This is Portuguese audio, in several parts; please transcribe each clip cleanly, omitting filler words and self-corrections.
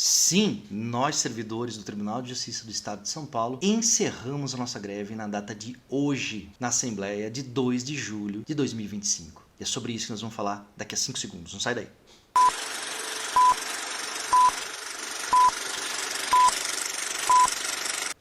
Sim, nós servidores do Tribunal de Justiça do Estado de São Paulo encerramos a nossa greve na data de hoje, na Assembleia de 2 de julho de 2025. E é sobre isso que nós vamos falar daqui a 5 segundos, não sai daí.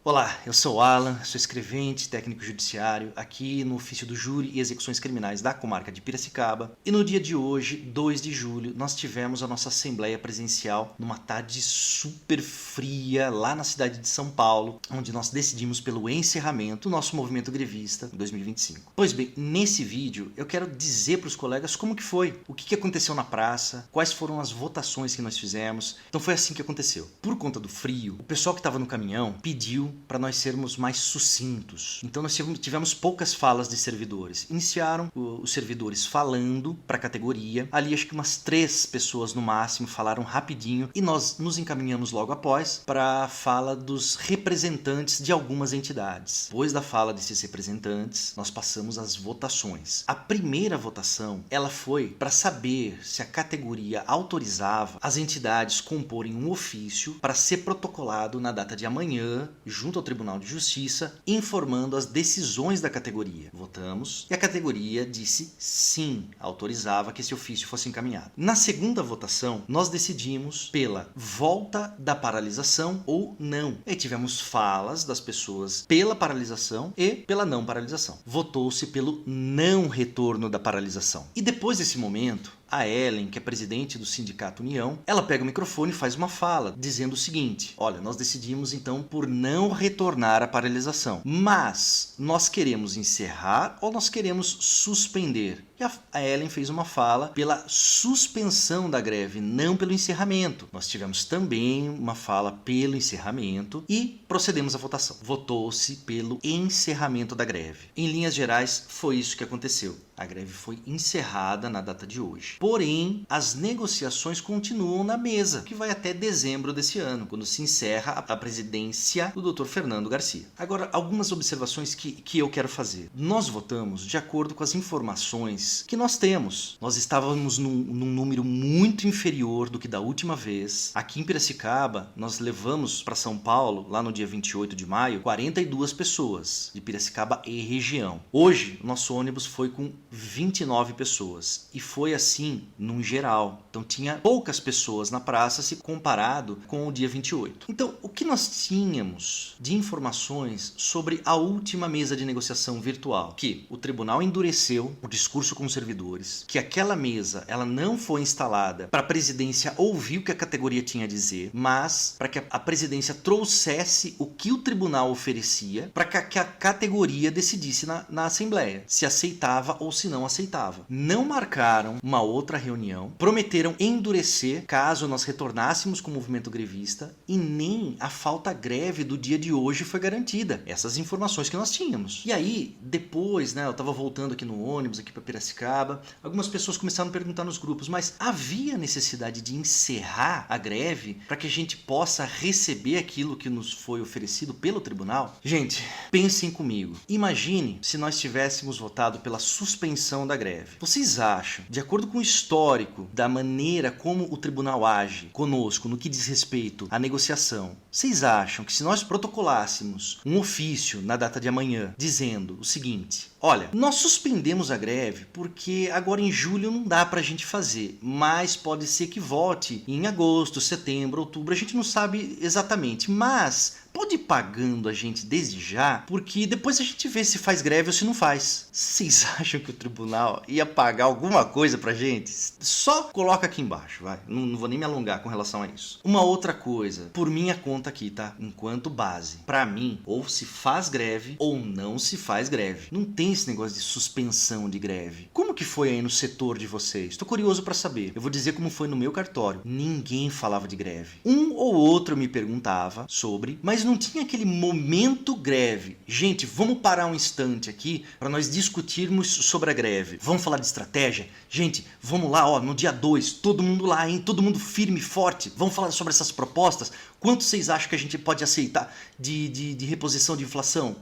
Olá, eu sou o Alan, sou escrevente, técnico judiciário, aqui no ofício do Júri e Execuções Criminais da comarca de Piracicaba. E no dia de hoje, 2 de julho, nós tivemos a nossa assembleia presencial numa tarde super fria lá na cidade de São Paulo, onde nós decidimos pelo encerramento do nosso movimento grevista em 2025. Pois bem, nesse vídeo eu quero dizer para os colegas como que foi, o que aconteceu na praça, quais foram as votações que nós fizemos. Então foi assim que aconteceu. Por conta do frio, o pessoal que estava no caminhão pediu para nós sermos mais sucintos. Então nós tivemos poucas falas de servidores. Iniciaram os servidores falando para a categoria. Ali acho que umas 3 pessoas no máximo falaram rapidinho e nós nos encaminhamos logo após para a fala dos representantes de algumas entidades. Depois da fala desses representantes, nós passamos às votações. A primeira votação, ela foi para saber se a categoria autorizava as entidades comporem um ofício para ser protocolado na data de amanhã, junto ao Tribunal de Justiça, informando as decisões da categoria. Votamos e a categoria disse sim, autorizava que esse ofício fosse encaminhado. Na segunda votação, nós decidimos pela volta da paralisação ou não. E tivemos falas das pessoas pela paralisação e pela não paralisação. Votou-se pelo não retorno da paralisação. E depois desse momento, a Ellen, que é presidente do Sindicato União, ela pega o microfone e faz uma fala, dizendo o seguinte: olha, nós decidimos então por não retornar à paralisação, mas nós queremos encerrar ou nós queremos suspender? E a Ellen fez uma fala pela suspensão da greve, não pelo encerramento. Nós tivemos também uma fala pelo encerramento e procedemos à votação. Votou-se pelo encerramento da greve. Em linhas gerais, foi isso que aconteceu. A greve foi encerrada na data de hoje. Porém, as negociações continuam na mesa, que vai até dezembro desse ano, quando se encerra a presidência do Dr. Fernando Garcia. Agora, algumas observações que eu quero fazer. Nós votamos de acordo com as informações que nós temos. Nós estávamos num número muito inferior do que da última vez. Aqui em Piracicaba, nós levamos para São Paulo, lá no dia 28 de maio, 42 pessoas de Piracicaba e região. Hoje, o nosso ônibus foi com 29 pessoas. E foi assim num geral. Então tinha poucas pessoas na praça se comparado com o dia 28. Então, o que nós tínhamos de informações sobre a última mesa de negociação virtual? Que o tribunal endureceu o discurso com os servidores, que aquela mesa ela não foi instalada para a presidência ouvir o que a categoria tinha a dizer, mas para que a presidência trouxesse o que o tribunal oferecia para que a categoria decidisse na Assembleia se aceitava ou se não aceitava. Não marcaram uma outra reunião, prometeram endurecer caso nós retornássemos com o movimento grevista e nem a falta greve do dia de hoje foi garantida. Essas informações que nós tínhamos. E aí, depois, eu estava voltando aqui no ônibus, aqui para Piracicaba, algumas pessoas começaram a perguntar nos grupos, mas havia necessidade de encerrar a greve para que a gente possa receber aquilo que nos foi oferecido pelo tribunal? Gente, pensem comigo. Imagine se nós tivéssemos votado pela suspensão da greve. Vocês acham, de acordo com o histórico da maneira como o tribunal age conosco no que diz respeito à negociação, vocês acham que se nós protocolássemos um ofício na data de amanhã dizendo o seguinte: olha, nós suspendemos a greve porque agora em julho não dá pra gente fazer, mas pode ser que volte em agosto, setembro, outubro, a gente não sabe exatamente, mas pode ir pagando a gente desde já, porque depois a gente vê se faz greve ou se não faz. Vocês acham que o tribunal ia pagar alguma coisa pra gente? Só coloca aqui embaixo, vai. Não vou nem me alongar com relação a isso. Uma outra coisa, por minha conta aqui, tá? Enquanto base. Pra mim, ou se faz greve ou não se faz greve. Não tem esse negócio de suspensão de greve. Como que foi aí no setor de vocês? Tô curioso pra saber. Eu vou dizer como foi no meu cartório. Ninguém falava de greve. Um ou outro me perguntava sobre, mas não tinha aquele momento greve. Gente, vamos parar um instante aqui para nós discutirmos sobre a greve. Vamos falar de estratégia? Gente, vamos lá, no dia 2, todo mundo lá, hein? Todo mundo firme e forte. Vamos falar sobre essas propostas? Quanto vocês acham que a gente pode aceitar de reposição de inflação?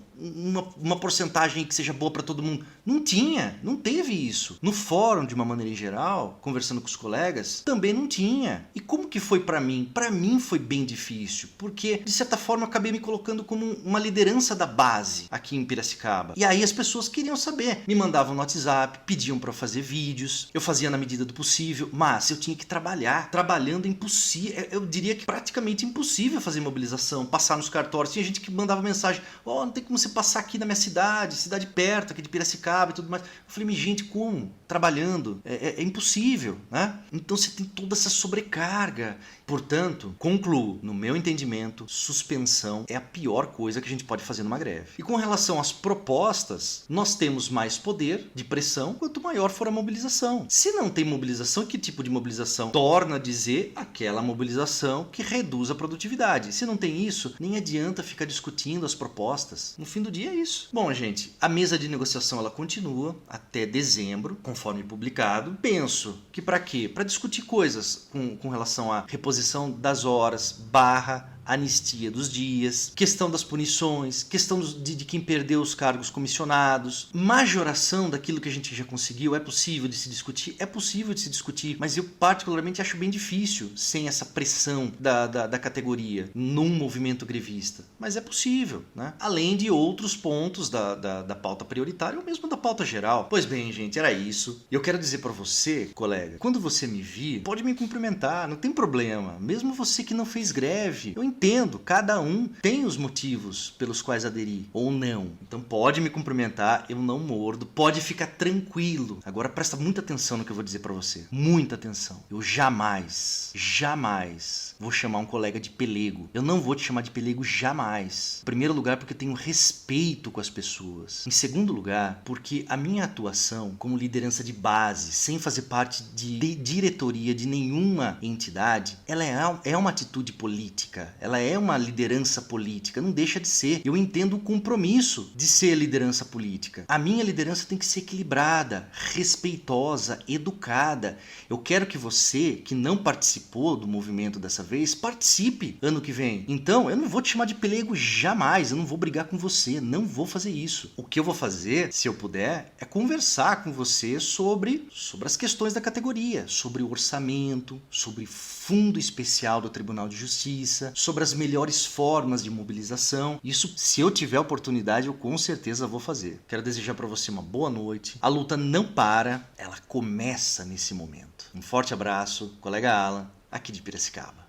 uma porcentagem que seja boa para todo mundo. Não tinha, não teve isso. No fórum, de uma maneira em geral, conversando com os colegas, também não tinha. E como que foi para mim? Para mim foi bem difícil, porque de certa forma eu acabei me colocando como uma liderança da base aqui em Piracicaba. E aí as pessoas queriam saber, me mandavam no WhatsApp, pediam para eu fazer vídeos, eu fazia na medida do possível, mas eu tinha que trabalhar. Trabalhando é impossível, eu diria que praticamente impossível fazer mobilização, passar nos cartórios. Tinha gente que mandava mensagem: ó, não tem como você passar aqui na minha cidade perto aqui de Piracicaba e tudo mais. Eu falei: mas gente, como? Trabalhando? É impossível, né? Então você tem toda essa sobrecarga. Portanto, concluo, no meu entendimento, suspensão é a pior coisa que a gente pode fazer numa greve. E com relação às propostas, nós temos mais poder de pressão quanto maior for a mobilização. Se não tem mobilização, que tipo de mobilização? Torna a dizer aquela mobilização que reduz a produtividade. Se não tem isso, nem adianta ficar discutindo as propostas. No fim do dia é isso. Bom, gente, a mesa de negociação ela continua até dezembro, conforme publicado. Penso que para quê? Para discutir coisas com relação à reposição das horas, anistia dos dias, questão das punições, questão de quem perdeu os cargos comissionados, majoração daquilo que a gente já conseguiu. É possível de se discutir? É possível de se discutir, mas eu particularmente acho bem difícil sem essa pressão da categoria num movimento grevista. Mas é possível, né? Além de outros pontos da pauta prioritária ou mesmo da pauta geral. Pois bem, gente, era isso. Eu quero dizer para você, colega, quando você me vir, pode me cumprimentar, não tem problema. Mesmo você que não fez greve, eu entendo, cada um tem os motivos pelos quais aderir ou não. Então pode me cumprimentar, eu não mordo, pode ficar tranquilo. Agora presta muita atenção no que eu vou dizer pra você. Muita atenção. Eu jamais vou chamar um colega de pelego. Eu não vou te chamar de pelego jamais. Em primeiro lugar, porque eu tenho respeito com as pessoas. Em segundo lugar, porque a minha atuação como liderança de base, sem fazer parte de diretoria de nenhuma entidade, ela é uma atitude política. Ela é uma liderança política, não deixa de ser. Eu entendo o compromisso de ser liderança política. A minha liderança tem que ser equilibrada, respeitosa, educada. Eu quero que você, que não participou do movimento dessa vez, participe ano que vem. Então, eu não vou te chamar de pelego jamais, eu não vou brigar com você, não vou fazer isso. O que eu vou fazer, se eu puder, é conversar com você sobre as questões da categoria, sobre o orçamento, sobre fundo especial do Tribunal de Justiça, sobre as melhores formas de mobilização. Isso, se eu tiver oportunidade, eu com certeza vou fazer. Quero desejar para você uma boa noite. A luta não para, ela começa nesse momento. Um forte abraço, colega Alan, aqui de Piracicaba.